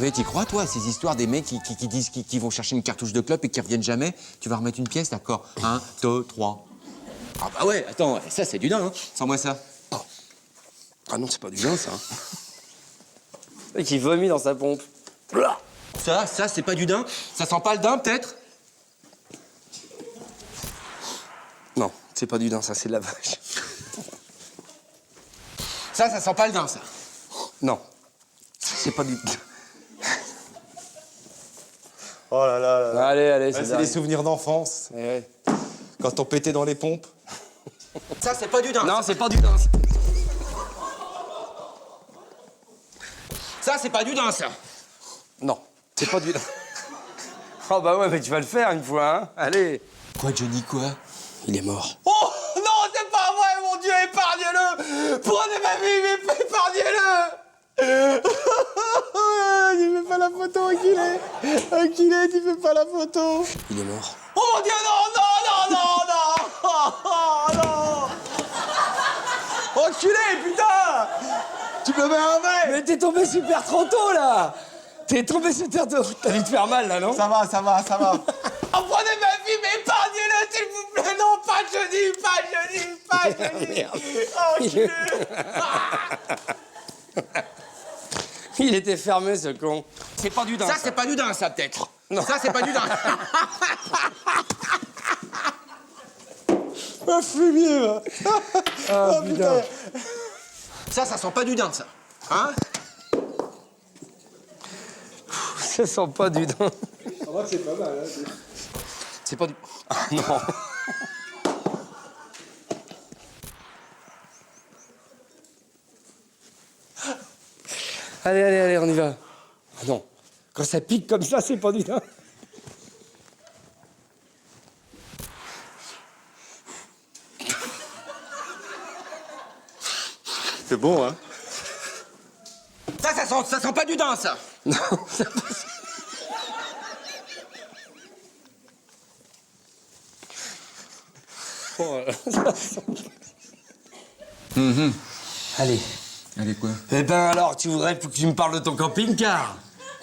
Hervé, t'y crois, toi, ces histoires des mecs qui disent qu'ils vont chercher une cartouche de clope et qui reviennent jamais? Tu vas remettre une pièce, d'accord? 1, 2, 3. Ah bah ouais, attends, ça c'est du din, hein. Sens-moi ça. Ah non, c'est pas du din, ça. Et qui vomit dans sa pompe. Ça, c'est pas du din? Ça sent pas le din, peut-être? Non, c'est pas du din, ça, c'est de la vache. Ça sent pas le din, ça. Non, c'est pas du din. Oh là là là. Allez, C'est des souvenirs d'enfance. Eh ouais. Quand on pétait dans les pompes. Ça, c'est pas du din. Non, c'est pas du din. Ça, c'est pas du din, ça. Non, c'est pas du din. Oh bah ouais, mais tu vas le faire une fois, hein. Allez. Quoi, Johnny, quoi? Il est mort. Oh non, c'est pas vrai, mon Dieu, épargnez-le. Prenez ma vie, mais épargnez-le. Il fait pas la photo, enculé. Enculé, tu fais pas la photo. Il est mort. Oh mon Dieu, non, non, non, non, non. Oh, non. Enculé, putain. Tu me mets un mec. Mais t'es tombé super trop tôt, là. T'es tombé super tôt. T'as dû te faire mal, là, non? Ça va, ça va, ça va. Oh, prenez ma vie, mais épargnez-le, s'il vous plaît. Non, pas Johnny, pas Johnny, pas Johnny. Enculé. Il était fermé, ce con. C'est pas du din. Ça, c'est pas du din, ça, peut-être. Non. Ça, c'est pas du din. Un fumier, là. Ah, Oh, putain. Ça sent pas du din, ça. Hein? Ça sent pas du din. En vrai, c'est pas mal, hein. C'est pas du... Ah, non. Allez, on y va. Ah non. Quand ça pique comme ça, c'est pas du din. C'est bon, hein. Ça sent pas du din, ça. Non, ça Oh, ça sent... Allez. Allez, quoi? Eh ben alors, tu voudrais que tu me parles de ton camping-car?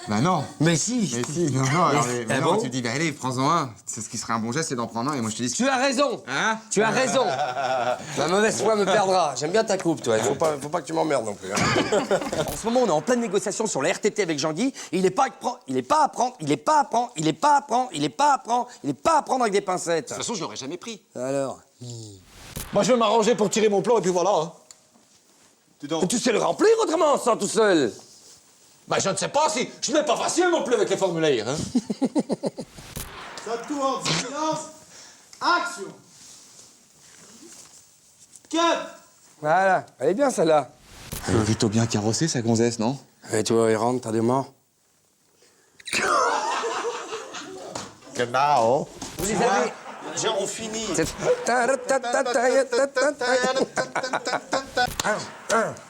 Bah non. Mais si. Mais si, non, alors, Ah non, bon? tu dis, bah allez, prends-en un. C'est ce qui serait un bon geste, c'est d'en prendre un, et moi je te dis... Tu as raison. Hein? Tu as raison. La mauvaise foi me perdra. J'aime bien ta coupe, toi. Faut pas que tu m'emmerdes non plus. Hein. En ce moment, on est en pleine négociation sur la RTT avec Jean-Guy. Et il est pas à prendre avec des pincettes. De toute façon, je l'aurais jamais pris. Alors. Moi, je vais m'arranger pour tirer mon plan, et puis voilà, hein. Tu sais le remplir autrement, ça, tout seul. Bah, je ne sais pas si... Je n'ai pas facile non plus avec les formulaires, hein. Ça tourne, silence, action. Cut. Voilà. Elle est bien, celle-là. Elle est plutôt bien carrossée, sa gonzesse, non? Et tu vois, il rentre, t'as des morts. Genau. Vous les avez... On finit.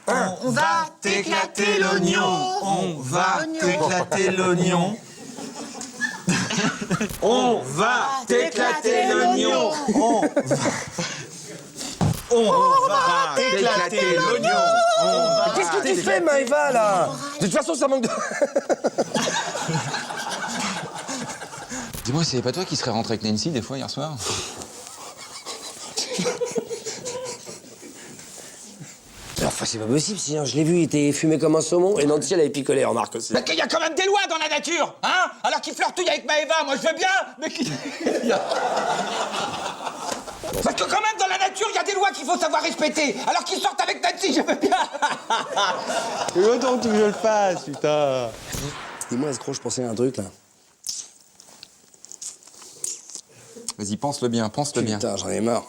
On va T'éclater l'oignon. On va t'éclater l'oignon. On va t'éclater l'oignon. On va t'éclater l'oignon. Qu'est-ce que tu fais, Maëva, là? De toute façon, ça manque de... Dis-moi, c'est pas toi qui serais rentré avec Nancy des fois hier soir? Enfin, c'est pas possible, sinon je l'ai vu, il était fumé comme un saumon, et Nancy, elle avait picolé, remarque aussi. Mais qu'il y a quand même des lois dans la nature, hein? Alors qu'il flirtouille avec Maëva, moi je veux bien, mais qu'il... Parce que quand même, dans la nature, il y a des lois qu'il faut savoir respecter. Alors qu'ils sortent avec Nancy, je veux bien. Et autant que je le fasse, putain. Dis-moi, escroc, je pensais à un truc, là. Vas-y, pense-le bien, pense-le bien. Putain, j'en ai marre.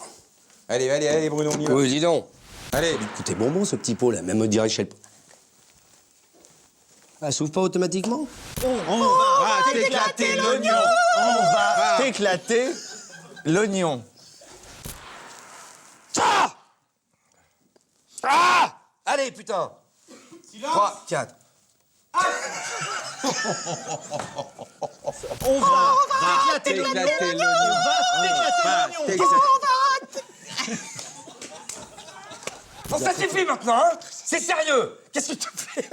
Allez, Bruno, on y va. Oui, dis donc. Allez. Tout est bonbon, ce petit pot, là, même au direct chez le... Ah, s'ouvre pas automatiquement? On va t'éclater l'oignon. On va t'éclater l'oignon. Ah! Allez, putain! 3, 4. On va t'éclater l'oignon. Bon, ça suffit maintenant, hein? C'est sérieux! Qu'est-ce que tu fais?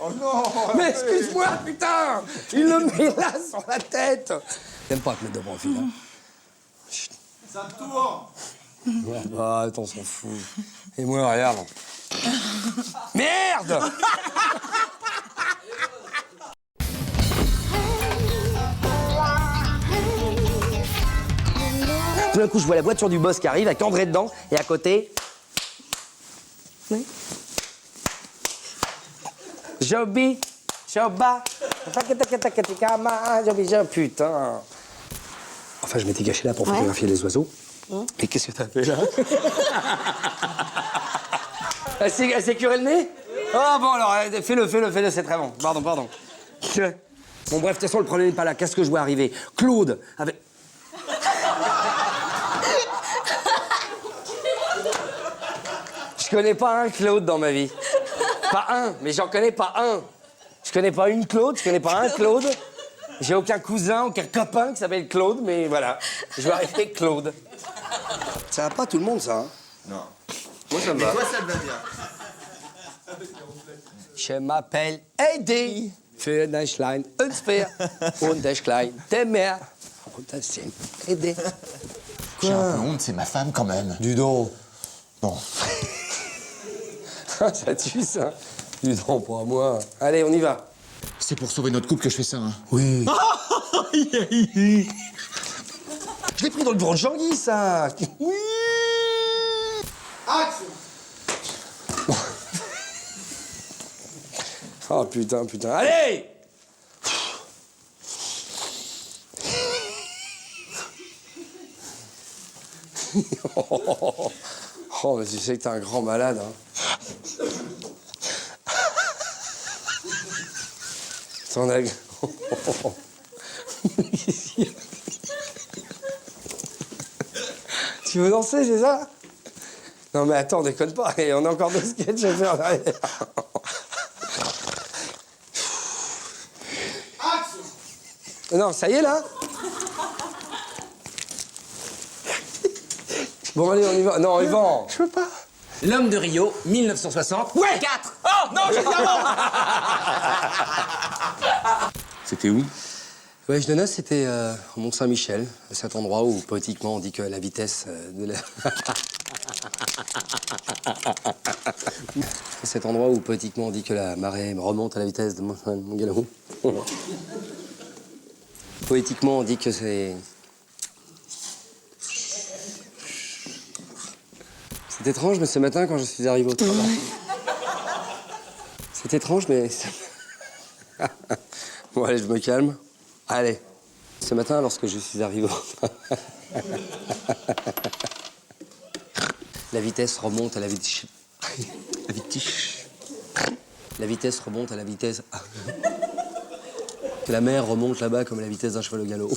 Oh non. Mais excuse-moi, putain! Il le met là sur la tête! T'aimes pas te mettre de profil, hein? Ça tourne. Ouais, bah, attends, on s'en fout. Et moi, regarde. Merde! Tout d'un coup, je vois la voiture du boss qui arrive avec André dedans, et à côté... Oui. Joby, Joba, Joby, putain. Enfin, je m'étais caché là pour photographier les oiseaux. Et qu'est-ce que t'as fait là? Elle s'est curé le nez? Oh bon, alors, fais-le, c'est très bon. Pardon. Bon, bref, de toute façon, le problème n'est pas là. Qu'est-ce que je vois arriver? Claude, avec... Je connais pas un Claude dans ma vie. Pas un, mais j'en connais pas un. Je connais pas une Claude, je connais pas un Claude. J'ai aucun cousin, aucun copain qui s'appelle Claude, mais voilà. Je vais arrêter Claude. Ça va pas tout le monde, ça, hein? Non. Moi, ça me va. Toi, ça te va bien. Je m'appelle Heidi. Für Deutschland und für und das Klein der Meer. Und das sind Heidi. J'ai un peu honte, c'est ma femme quand même. Du donc. Bon. Ça tue, ça. Du donc, pour moi. Allez, on y va. C'est pour sauver notre couple que je fais ça, hein. Oui. Je l'ai pris dans le bureau de Jean-Guy, ça. Oui. Action. Oh, putain. Allez! Oh, mais tu sais que t'es un grand malade, hein. T'en as... Tu veux danser, c'est ça? Non, mais attends, déconne pas. Et on a encore deux sketchs à faire derrière. Non, ça y est, là? Bon, allez, on y va. Non, Yvan. Je peux pas. L'homme de Rio, 1960. Ouais! 4. Oh non, j'ai dit avant. C'était où? Ouais, je noce, c'était au Mont-Saint-Michel, à cet endroit où, poétiquement, on dit que la vitesse de la... C'est cet endroit où, poétiquement, on dit que la marée remonte à la vitesse de mon galop. Poétiquement, on dit que c'est... C'est étrange, mais ce matin, quand je suis arrivé au travail... C'est étrange, mais... Bon, allez, je me calme. Allez. Ce matin, lorsque je suis arrivé au travail... La vitesse remonte à la vitesse... La vitesse... La vitesse remonte à la vitesse... Que la mer remonte là-bas comme à la vitesse d'un cheval au galop.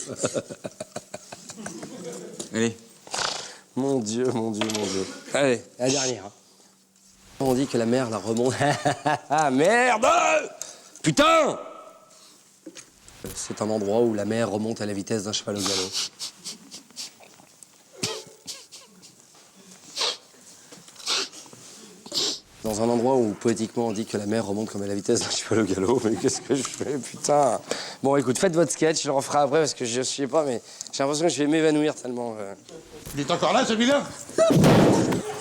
Allez. Mon Dieu. Allez, la dernière. Hein. On dit que la mer la remonte... Merde! Putain! C'est un endroit où la mer remonte à la vitesse d'un cheval au galop. Dans un endroit où, poétiquement, on dit que la mer remonte comme à la vitesse d'un cheval au galop. Mais qu'est-ce que je fais, putain? Bon, écoute, faites votre sketch, je le referai après parce que je sais pas, mais j'ai l'impression que je vais m'évanouir tellement... Il est encore là, celui-là?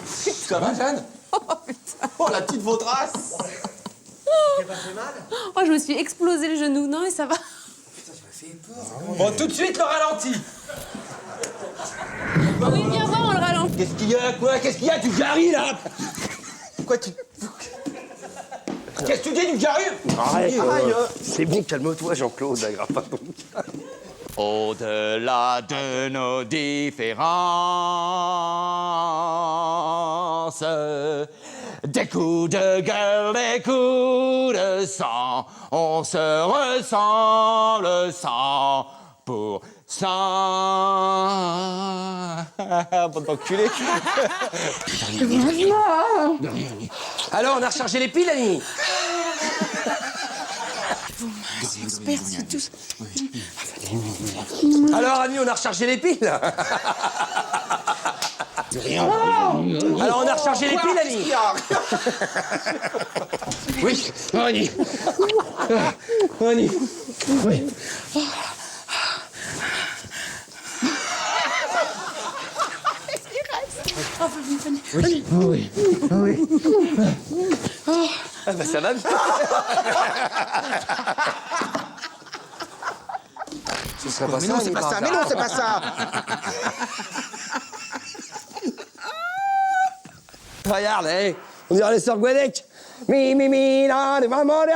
Ça va, Jeanne? Oh putain. Oh, la petite vaudrasse. Oh, je me suis explosé le genou. Non, mais ça va. Bon, tout de suite, le ralenti. Oui, viens voir, on le ralentit. Qu'est-ce qu'il y a, quoi? Qu'est-ce qu'il y a? Tu garis, là? Quoi, tu... Qu'est-ce que tu dis, du gari? Arrête, c'est bon, calme-toi, Jean-Claude, aggrave pas ton cas. Au-delà de nos différences, des coups de gueule, des coups de sang, on se ressemble 100%. Bon d'enculé. Alors, on a rechargé les piles, Annie? Alors, Annie, on a rechargé les piles? Alors, on a rechargé les piles, Annie. Oui, Annie. Annie. Oui. Oui, oui, oui. Ah bah ça va bien. Ce serait pas Mais ça, non, c'est Annie, pas par ça. hasard. Mais non, c'est pas ça. Regarde, hey, on dirait les sœurs Gouadec. Mi, na, de maman,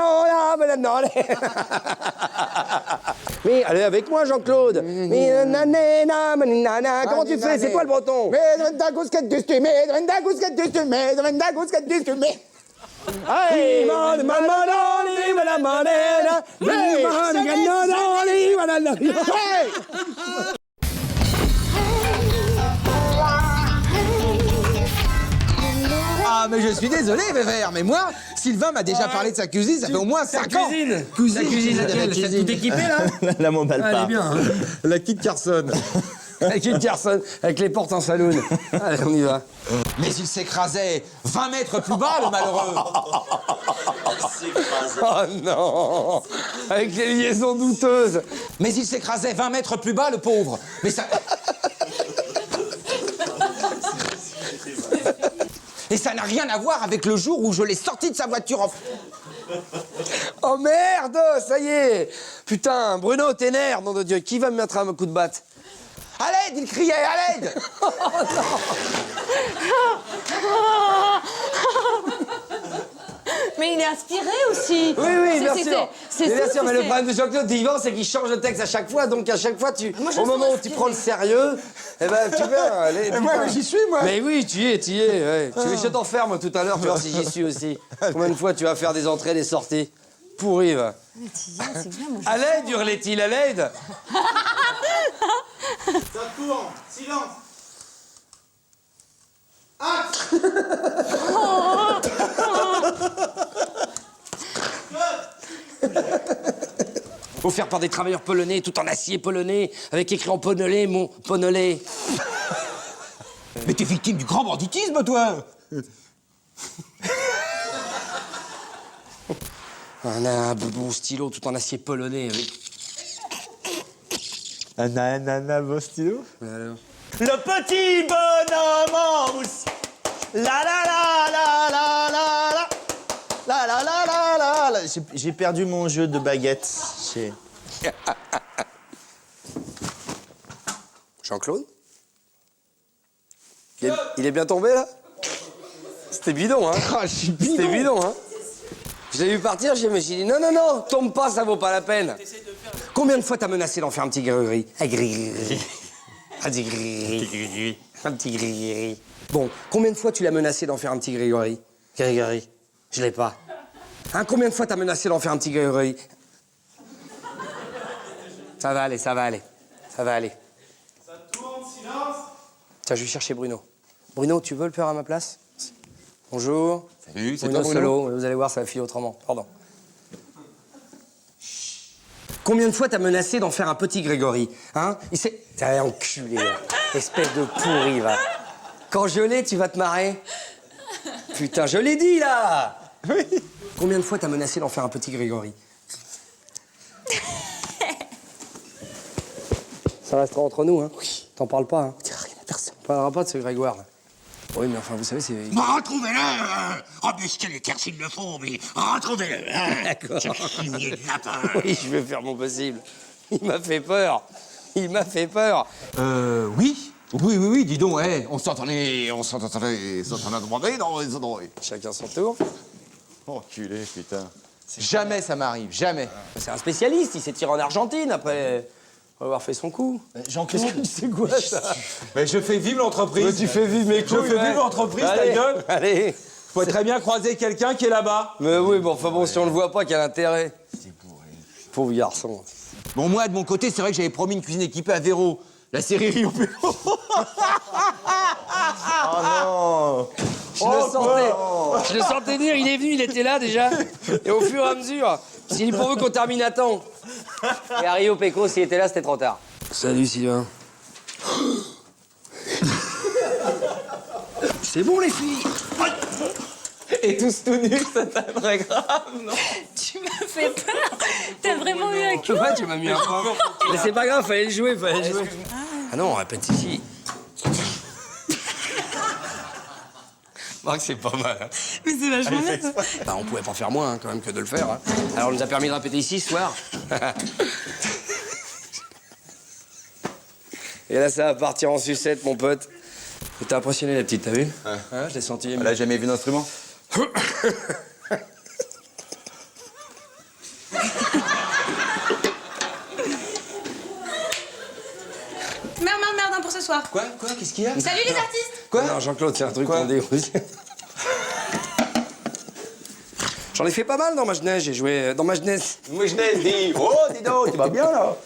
Mi, allez avec moi, Jean-Claude. Mi, na, na, na, na. Comment tu fais? C'est quoi le breton? Hey, Ah, mais je suis désolé, Vévert, mais moi, Sylvain m'a déjà parlé de sa cuisine, ça fait au moins 5 ans. Cuisine. La cuisine laquelle? Celle toute équipée, là? La m'emballe Elle est pas. bien, hein. La Kit Carson. Avec une personne, avec les portes en saloon. Allez, on y va. Mais il s'écrasait 20 mètres plus bas, le malheureux. Oh non! Avec les liaisons douteuses. Mais il s'écrasait 20 mètres plus bas, le pauvre. Mais ça... Et ça n'a rien à voir avec le jour où je l'ai sorti de sa voiture en... Oh merde! Ça y est! Putain, Bruno, t'énerve, nom de Dieu. Qui va me mettre un coup de batte? À l'aide, il criait, à l'aide. Mais il est inspiré aussi. Oui, bien sûr. C'est Mais bien ça, sûr, mais le c'est- problème de Jean-Claude Divan, c'est qu'il change de texte à chaque fois. Donc à chaque fois, Moi, je au le moment sens où tu prends le sérieux, eh ben, tu vois, allez. Moi, j'y suis, moi. Mais oui, tu y es. Ouais. Tu veux que je t'enferme tout à l'heure, tu vois si j'y suis aussi. Combien de fois tu vas faire des entrées, des sorties? Pourri, va. Mais Tillien, c'est bien, moi. À l'aide, hurlait-il, à l'aide. Ça tourne, silence. Offert par des travailleurs polonais, tout en acier polonais, avec écrit en ponolé, mon ponolé. Mais t'es victime du grand banditisme, toi. Un bon stylo, tout en acier polonais, avec... Un beau stylo. Alors. Le petit bonhomme en mousse. La la la la la la la. La la la la la la. J'ai perdu mon jeu de baguette. Jean-Claude? Il est bien tombé, là? C'était bidon, hein? C'était bidon, hein? Je l'ai vu partir, je me suis dit, non, tombe pas, ça vaut pas la peine. Combien de fois t'as menacé d'en faire un petit gris-gris? Un gris-gris. Un petit gris-gris. Un petit gris-gris. Bon, combien de fois tu l'as menacé d'en faire un petit gris-gris? Gris-gris. Je l'ai pas. Hein, combien de fois t'as menacé d'en faire un petit gris-gris? Ça va aller. Ça Tourne, silence. Tiens, je vais chercher Bruno. Bruno, tu veux le faire à ma place? Bonjour. Salut, c'est Bruno toi, Bruno. Solo. Vous allez voir, ça va filer autrement. Pardon. Combien de fois t'as menacé d'en faire un petit Grégory? Hein? Il s'est... T'as enculé, là. Espèce de pourri, va. Quand je l'ai, tu vas te marrer? Putain, je l'ai dit, là! Oui. Combien de fois t'as menacé d'en faire un petit Grégory? Ça restera entre nous, hein? Oui. T'en parles pas, hein? Rien à personne. On parlera pas de ce Grégoire, là. Oui, mais enfin, vous savez, c'est... Retrouvez-le Rebusquez les terres s'il le faut, mais retrouvez-le D'accord. Chigné de lapin. Oui, je vais faire mon possible. Il m'a fait peur. Oui, dis donc, on s'entendait demandé dans les endroits. Chacun son tour. Enculé, putain. Jamais ça m'arrive, jamais. C'est un spécialiste, il s'est tiré en Argentine après avoir fait son coup. Jean-Claude. C'est quoi ça? Mais je fais vivre l'entreprise. Tu fais vivre mes couilles. Je fais vivre l'entreprise, ta Allez, gueule. Allez. Je pourrais très bien croiser quelqu'un qui est là-bas. Mais oui, bon, enfin bon, si on le voit pas, quel intérêt? Pauvre garçon. Bon, moi, de mon côté, c'est vrai que j'avais promis une cuisine équipée à Véro. La série Rio Péro. Oh non. Je le sentais venir, il est venu, il était là déjà. Et au fur et à mesure, il s'est dit pourvu qu'on termine à temps. Et à Rio Péco, s'il était là, c'était trop tard. Salut Sylvain. C'est bon, les filles. Et tous tout nus, ça t'aimerait grave, non? Tu me fais peur. T'as vraiment eu un cul. Ouais, tu m'as mis un point. Mais c'est pas grave, fallait le jouer, fallait le jouer. Ah non, on répète ici. Marc, c'est pas mal. Hein. Mais c'est vachement bien. Bah, on pouvait pas faire moins, hein, quand même, que de le faire. Hein. Alors, on nous a permis de répéter ici, ce soir. Et là, ça va partir en sucette, mon pote. T'as impressionné, la petite, t'as vu? Ouais. Hein, je l'ai senti. Elle a jamais vu d'instrument? Merde, hein, pour ce soir. Quoi? Qu'est-ce qu'il y a? Salut les artistes. Quoi? Non, Jean-Claude, c'est un truc Quoi qu'on dit aussi. J'en ai fait pas mal dans ma jeunesse, j'ai joué dans ma jeunesse. Moi, je n'ai dit. Oh, dis donc, tu vas bien, là?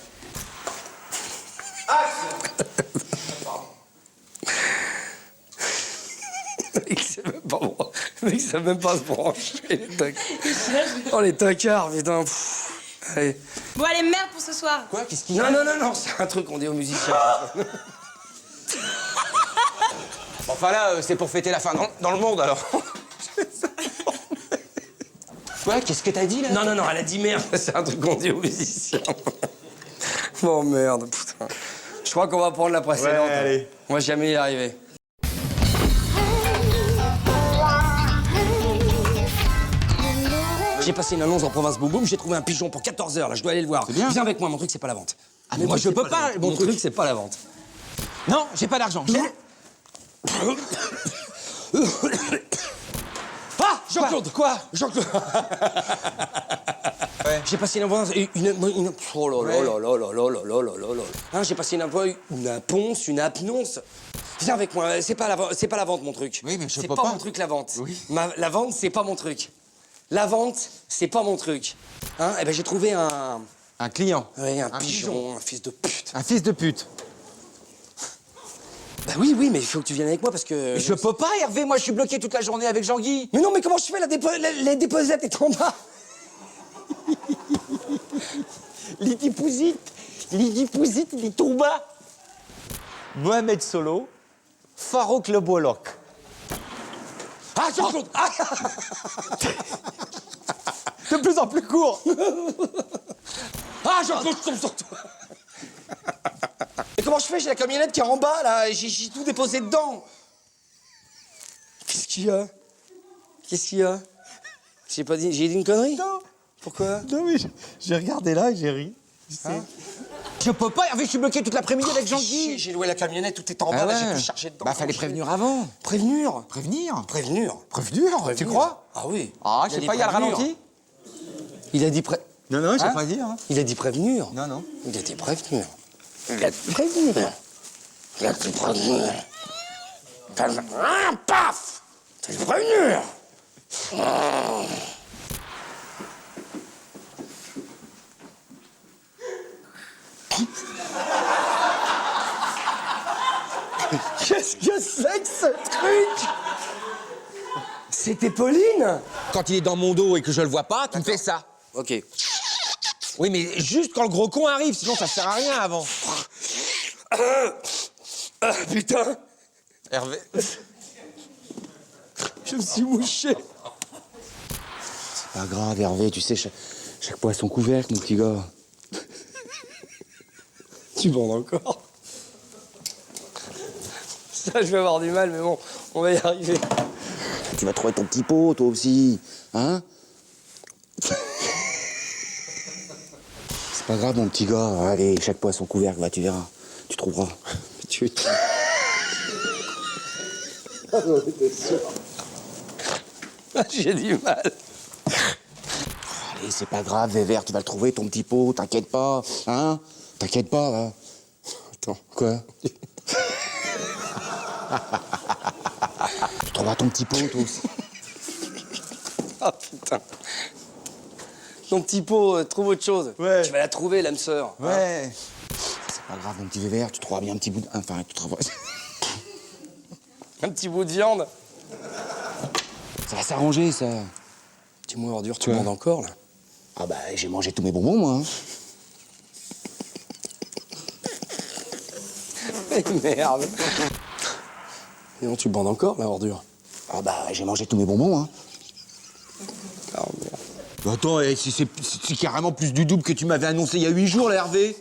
Le mec sait même pas se brancher, les tocs. Oh, les tocards, putain. Pff. Allez. Bon, allez, merde pour ce soir. Quoi? Qu'est-ce qu'il y a? Non, c'est un truc qu'on dit aux musiciens. Bon, enfin là, c'est pour fêter la fin dans le monde, alors. Quoi? Qu'est-ce que t'as dit, là? Non, elle a dit merde. C'est un truc qu'on dit aux musiciens. Oh merde, putain. Je crois qu'on va prendre la précédente. Ouais, allez. On va jamais y arriver. J'ai passé une annonce en province Boum Boum, j'ai trouvé un pigeon pour 14 h là, je dois aller le voir. Bien. Viens avec moi, mon truc c'est pas la vente. Ah, mais moi, je peux pas, mon truc c'est pas la vente. Non, j'ai pas d'argent. Ah, Jean-Claude. Quoi? Jean-Claude. Ouais. J'ai passé une oh là là là là là là là là là là. Hein, j'ai passé une ponce, une apnonce. Viens avec moi, c'est pas la vente mon truc. Oui, mais je c'est peux pas pas. mon truc la vente. Oui. La vente c'est pas mon truc. La vente c'est pas mon truc. Hein? Eh ben j'ai trouvé un client. ouais, un pigeon, un fils de pute. Un fils de pute. Bah oui, mais il faut que tu viennes avec moi parce que... Je peux pas, Hervé, moi je suis bloqué toute la journée avec Jean-Guy. Mais non, mais comment je fais? La déposette est en bas. L'idipousite, il est tout bas. Mohamed Solo, Farouk Le Bolloc. Ah, Jean-Claude. Ah. De plus en plus court. Ah, Jean-Claude, je tombe sur toi. Mais comment je fais? J'ai la camionnette qui est en bas, là, et j'ai tout déposé dedans. Qu'est-ce qu'il y a? J'ai dit une connerie? Non. Pourquoi? Non, mais j'ai regardé là et j'ai ri. Je peux pas, Hervé, je suis bloqué toute l'après-midi avec Jean-Guy. J'ai loué la camionnette, tout est en bas, là, j'ai tout chargé dedans. Bah, fallait prévenir avant. Prévenir? Prévenir? Prévenir? Tu crois? Ah oui. Ah, je sais pas, il y a le ralenti? Il a dit Non, je sais Hein? pas dire. Hein. Il a dit prévenir? Non. Il a dit prévenir. Il a dit prévenir. Il a dit prévenir. Ah, paf! Il a dit prévenir. Ah. Qu'est-ce que c'est que ce truc? C'était Pauline? Quand il est dans mon dos et que je le vois pas, tu me fais ça. Ok. Oui, mais juste quand le gros con arrive, sinon ça sert à rien avant. Ah, putain! Hervé. Je me suis mouché. C'est pas grave, Hervé, tu sais, chaque poids son couvercle, mon petit gars. Tu bandes encore? Ça, je vais avoir du mal, mais bon, on va y arriver. Tu vas trouver ton petit pot, toi aussi. Hein? C'est pas grave, mon petit gars. Allez, chaque poids son couvercle, va, tu verras. Tu trouveras. Tu... J'ai du mal. Allez, c'est pas grave, Vévert, tu vas le trouver, ton petit pot, t'inquiète pas. Hein? T'inquiète pas, va. Attends. Quoi? Tu trouveras ton petit pot, toi aussi. Ah, putain. Ton petit pot, trouve autre chose. Ouais. Tu vas la trouver, l'âme sœur. Ouais. C'est pas grave, mon petit Vévert, tu trouveras bien un petit bout de... Enfin, tu trouveras... Un petit bout de viande. Ça va s'arranger, ça. Dis-moi, ordure, tu manges encore, là? Ah bah, j'ai mangé tous mes bonbons, moi. Hein. Mais merde. Non, tu bandes encore, la ordure. Ah bah, j'ai mangé tous mes bonbons, hein. Ah, merde. Bah attends, c'est carrément plus du double que tu m'avais annoncé il y a 8 jours, là, Hervé.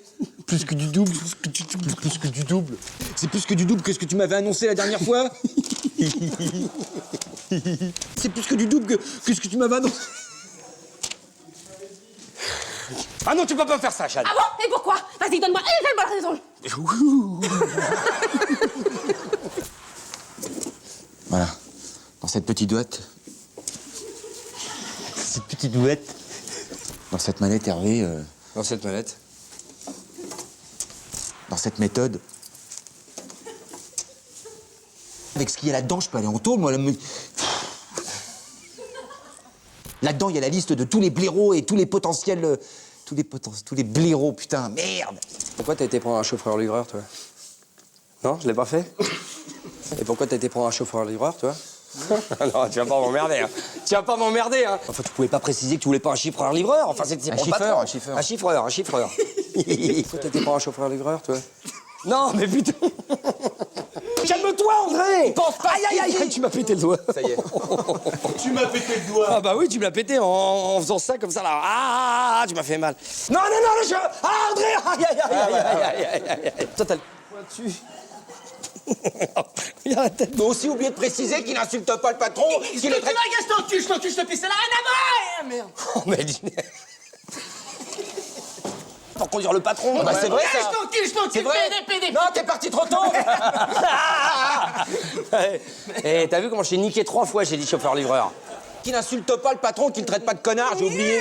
Plus que du double, plus que du double. C'est plus que du double que ce que tu m'avais annoncé la dernière fois. C'est plus que du double que ce que tu m'avais annoncé. Ah non, tu peux pas me faire ça, Chad. Ah bon? Et pourquoi? Vas-y, donne-moi une seule bonne raison. Voilà. Dans cette petite boîte. Cette petite boîte. Dans cette mallette, Hervé. Dans cette mallette. Dans cette méthode. Avec ce qu'il y a là-dedans, je peux aller en tôle, moi. Là-dedans, il y a la liste de tous les blaireaux et tous les potentiels. Tous les blaireaux, putain, merde! Pourquoi t'as été prendre un chauffeur-livreur, toi? Non, je l'ai pas fait? Et pourquoi t'as été prendre un chauffeur-livreur, toi? Non, tu vas pas m'emmerder, hein. Tu vas pas m'emmerder, hein. Enfin, tu pouvais pas préciser que tu voulais pas un chiffreur-livreur. Enfin, c'est pour le patron. Un chiffreur. Un chiffreur. Pourquoi t'as été prendre un chauffeur-livreur, toi? Non, mais putain! Calme-toi, André! Pense pas! Aïe, aïe, aïe! Tu m'as pété le doigt. Ça y est. Tu m'as pété le doigt. Ah bah oui, tu me l'as pété en faisant ça comme ça là. Ah, tu m'as fait mal. Non, non, non, je... Ah, André! Aïe, aïe, aïe, aïe, aïe, aïe, aïe, aïe. Toi, t'as le poing dessus. Regarde la tête. Mais aussi oublié de préciser qu'il n'insulte pas le patron, qu'il le traite... Je t'encule, je te pisse, ça n'a rien à voir. Merde. Oh, mais dis... Pour conduire le patron. Bah c'est vrai ça. Je t'encule, C'est vrai. pédé. Non, t'es parti trop tôt. Et t'as vu comment je t'ai niqué 3 fois, j'ai dit chauffeur-livreur. Qu'il n'insulte pas le patron, qu'il le traite pas de connard, j'ai oublié.